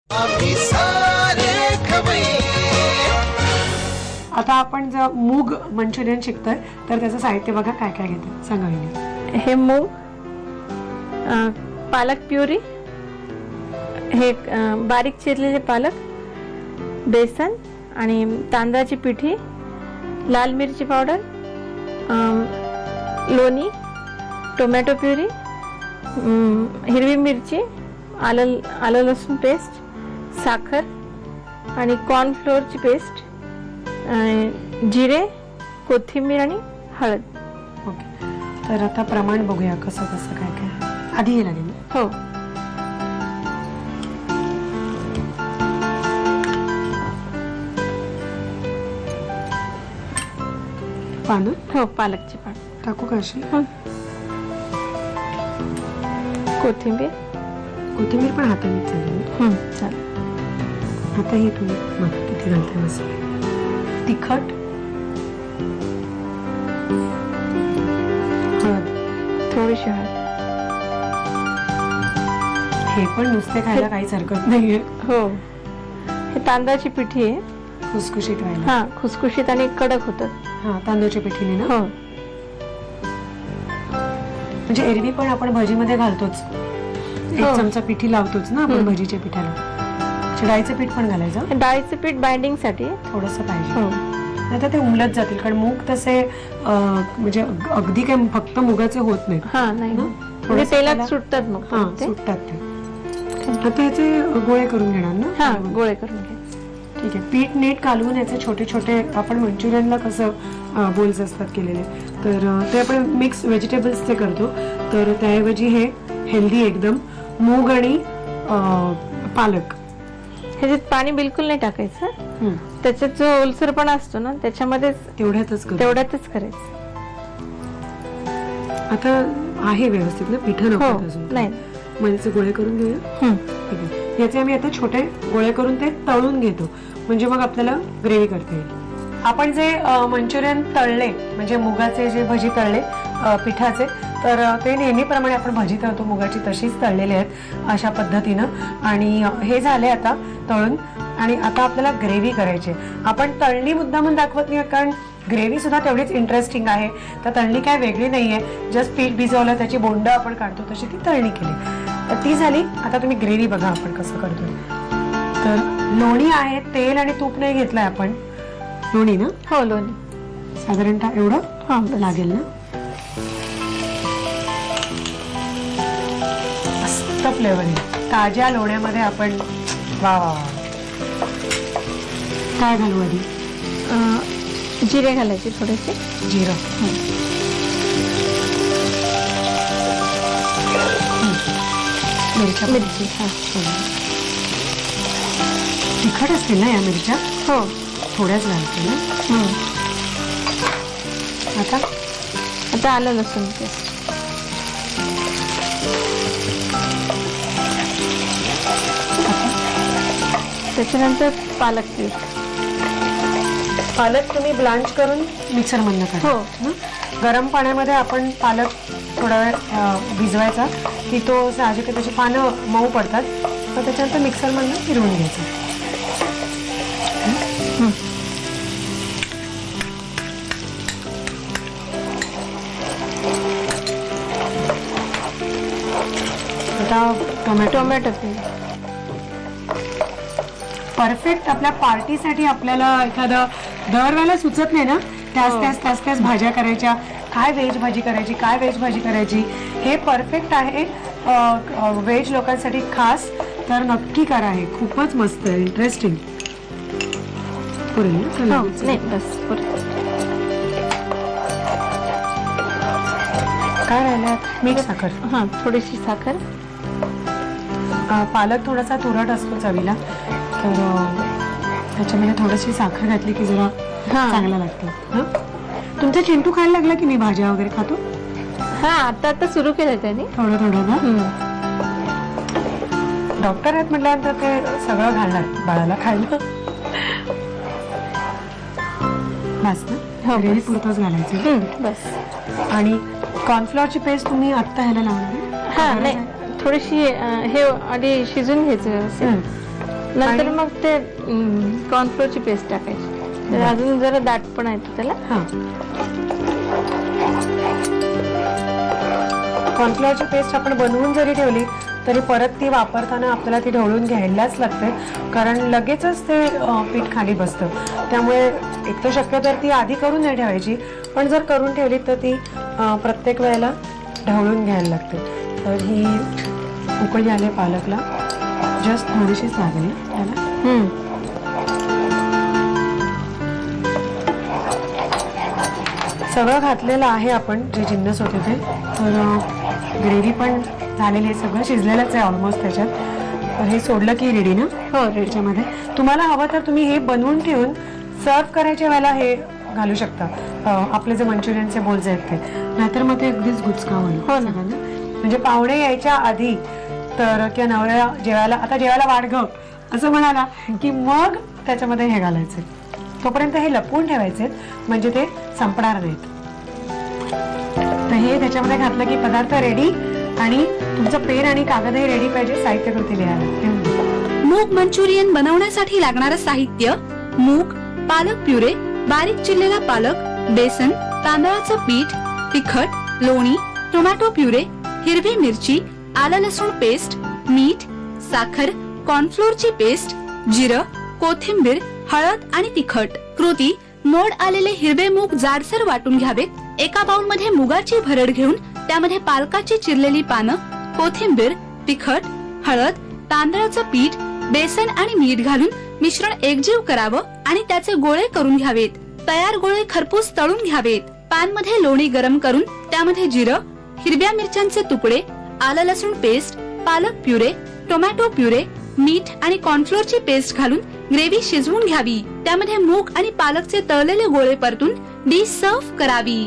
आता आपण जर मूग मंचुरियन शिकतोय तर त्याचं साहित्य बघा काय काय घेतं सांगा वहिनी. हे मूग, पालक प्युरी, हे बारीक चिरलेले पालक, बेसन आणि तांदळाची पिठी, लाल मिरची पावडर, लोणी, टोमॅटो प्युरी, हिरवी मिरची, आलं लसूण पेस्ट, साखर आणि कॉर्नफ्लोअरची पेस्ट, जिरे, कोथिंबीर आणि हळद. ओके, तर आता प्रमाण बघूया कसं कसं काय काय. आधी हे लागेल ना? हो. पानं? हो, पालकची पान टाकू का अशी? कोथिंबीर. कोथिंबीर पण हाताने चालेल? चालेल. आता हे तुम्ही बघा किती घालते मसाले. तिखट, हळद, थोडीशी हळद. हे पण नुसते खायला काहीच हरकत नाहीये. हो, हे तांदळाची पिठी आहे. खुसखुशीत व्हायला. हा, खुसखुशीत आणि कडक होतात. हा, तांदूळच्या पिठीने ना? हो. म्हणजे एरवी पण आपण भजीमध्ये घालतोच, एक चमचा पिठी लावतोच ना आपण भजीच्या पिठाला. डाळीचं पीठ पण घालायचं? डाळीचं पीठ बाइंडिंग साठी थोडस पाहिजे. हो. नाही ते उमलत जातील कारण मूग तसे म्हणजे अगदी काय फक्त मुगाचे होत नाही. हा, नाही ना, म्हणजे तेलात सुटतात मग. हा, सुटतात ते. आता याचे गोळे करून घेणार ना? हा, गोळे करून घे. ठीक आहे. पीठ नीट कालवून याचे छोटे छोटे, आपण मंचुरियनला कसं बोल्स असतात केलेले, तर ते आपण मिक्स व्हेजिटेबल्सचे करतो. तर त्याऐवजी हे हेल्दी एकदम मूग आणि पालक. ह्याच्यात पाणी बिलकुल नाही टाकायचं. त्याच्यात जो ओलसरपणा असतो ना त्याच्यामध्ये तेवढ्यातच करायचं. आता आहे व्यवस्थित ना? पिठं नको अजून? नाही. म्हणजे गोळे करून घेऊया. याचे आम्ही आता छोटे गोळे करून ते तळून घेतो, म्हणजे मग आपल्याला ग्रेव्ही करता येईल. आपण जे मंचुरियन तळले, म्हणजे मुगाचे जे भजी तळले पिठाचे, तर ते नेहमीप्रमाणे आपण भजी तळतो मुगाची तशीच तळलेले आहेत अशा पद्धतीनं. आणि हे झाले आता तळून. आणि आता आपल्याला ग्रेव्ही करायची. आपण तळणी मुद्दामून दाखवत नाही कारण ग्रेव्ही सुद्धा तेवढीच इंटरेस्टिंग आहे. तर तळणी काय वेगळी नाहीये, जस्ट पीठ भिजवलं त्याची बोंड आपण काढतो तशी ती तळणी केली. तर ती झाली. आता तुम्ही ग्रेव्ही बघा आपण कसं करतो. तर लोणी आहे, तेल आणि तूप नाही घेतलंय आपण. लोणी ना? हो, लोणी साधारणतः एवढं लागेल ना? मस्त फ्लेवर आहे ताज्या लोण्यामध्ये. आपण वा वा. काय घालू आधी? जिरे घालायचे थोडेसे. जिरं. मिरची. तिखट असतील ना या मिरच्या? हो, थोड्याच घालते ना. आता आलं लसूण पेस्ट. त्याच्यानंतर पालक पीठ. पालक तुम्ही ब्लांच करून मिक्सर मधनं काढा. हो. गरम पाण्यामध्ये आपण पालक थोडा वेळ भिजवायचा की तो साहजिक त्याची पानं मऊ पडतात. तर त्याच्यानंतर मिक्सर मधनं फिरवून घ्यायचं. आता टोमॅटो पीठ. परफेक्ट आपल्या पार्टीसाठी. आपल्याला एखादं दरवेळेला सुचत नाही ना त्याच भाज्या करायच्या, काय व्हेज भाजी करायची, काय व्हेज भाजी करायची. हे परफेक्ट आहे व्हेज लोकांसाठी खास. तर नक्की करा, हे खूपच मस्त आहे, इंटरेस्टिंग. नाही बस. काय राहिलं? मीठ, साखर. हा, थोडीशी साखर. पालक थोडासा तुरट असतो चवीला, तर त्याच्यामध्ये थोडीशी साखर घातली की जरा चांगला लागतो. तुमचा चिंटू खायला लागला की नाही भाज्या वगैरे खातो? हा, आता सुरू केलं त्याने थोडं थोडं ना. डॉक्टर आहेत म्हटल्यानंतर ते सगळं घालणार बाळाला खायला. बस ना? ग्रेव्ही पुरतच घालायचं बस. आणि कॉर्नफ्लॉवरची पेस्ट तुम्ही आत्ता ह्याला लावणार? हा, नाही, थोडीशी हे आधी शिजून घ्यायचं. नंतर मग ते कॉर्नफ्लोअरची पेस्ट टाकायची, तर अजून जरा दाटपणा येतो त्याला. हा, कॉर्नफ्लॉवरची पेस्ट आपण बनवून जरी ठेवली तरी परत ती वापरताना आपल्याला ती ढवळून घ्यायलाच लागते, कारण लगेचच ते पीठ खाली बसतं. त्यामुळे एक तर शक्य तर ती आधी करून नाही ठेवायची, पण जर करून ठेवली तर ती प्रत्येक वेळेला ढवळून घ्यायला लागते. तर ही उकळी आले पालकला, जस्ट थोडीशीच लागेल त्याला. सगळं घातलेलं आहे आपण, जे जिन्नस होते ते. तर ग्रेव्ही पण झालेली आहे, सगळं शिजलेलंच आहे ऑलमोस्ट त्याच्यात. तर हे सोडलं की रेडी ना? हो, रेडी. त्याच्यामध्ये तुम्हाला हवं तर तुम्ही हे बनवून ठेवून सर्व करायच्या वेळेला हे घालू शकता, आपले जे मंचुरियनचे बोल्स आहेत ते. नाहीतर मग ते अगदीच गुचका होईल. हो ना. म्हणजे पाहुणे यायच्या आधी तर किंवा नवऱ्या जेवायला, आता जेवायला वाढ गं असं म्हणाला की मग त्याच्यामध्ये हे घालायचे. तोपर्यंत हे लपवून ठेवायचे, म्हणजे ते संपणार नाहीत. तर हे त्याच्यामध्ये घातलं की पदार्थ रेडी, आणि तुमचं पेन आणि कागदही रेडी पाहिजे साहित्य कृती लिहायला. मूग मंचुरियन बनवण्यासाठी लागणारं साहित्य: मूग, पालक प्युरे, बारीक चिरलेला पालक, बेसन, तांदळाचं पीठ, तिखट, लोणी, टोमॅटो प्युरे, हिरवी मिरची, आलं लसूण पेस्ट, मीठ, साखर, कॉर्नफ्लोअरची पेस्ट, जिरं, कोथिंबीर, हळद आणि तिखट. कृती: मोड आलेले हिरवे मूग जाडसर वाटून घ्यावेत. एका बाउलमध्ये मुगाची भरड घेऊन त्यामध्ये पालकाची चिरलेली पानं, कोथिंबीर, तिखट, हळद, तांदळाचं पीठ, बेसन आणि मीठ घालून मिश्रण एकजीव करावं आणि त्याचे गोळे करून घ्यावेत. तयार गोळे खरपूस तळून घ्यावेत. पॅन मध्ये लोणी गरम करून त्यामध्ये जिरं, हिरव्या मिरच्यांचे तुकडे, आलं लसूण पेस्ट, पालक प्युरे, टोमॅटो प्युरे, मीठ आणि कॉर्नफ्लोअरची पेस्ट घालून ग्रेव्ही शिजवून घ्यावी. त्यामध्ये मूग आणि पालकचे तळलेले गोळे परतून डिश सर्व्ह करावी.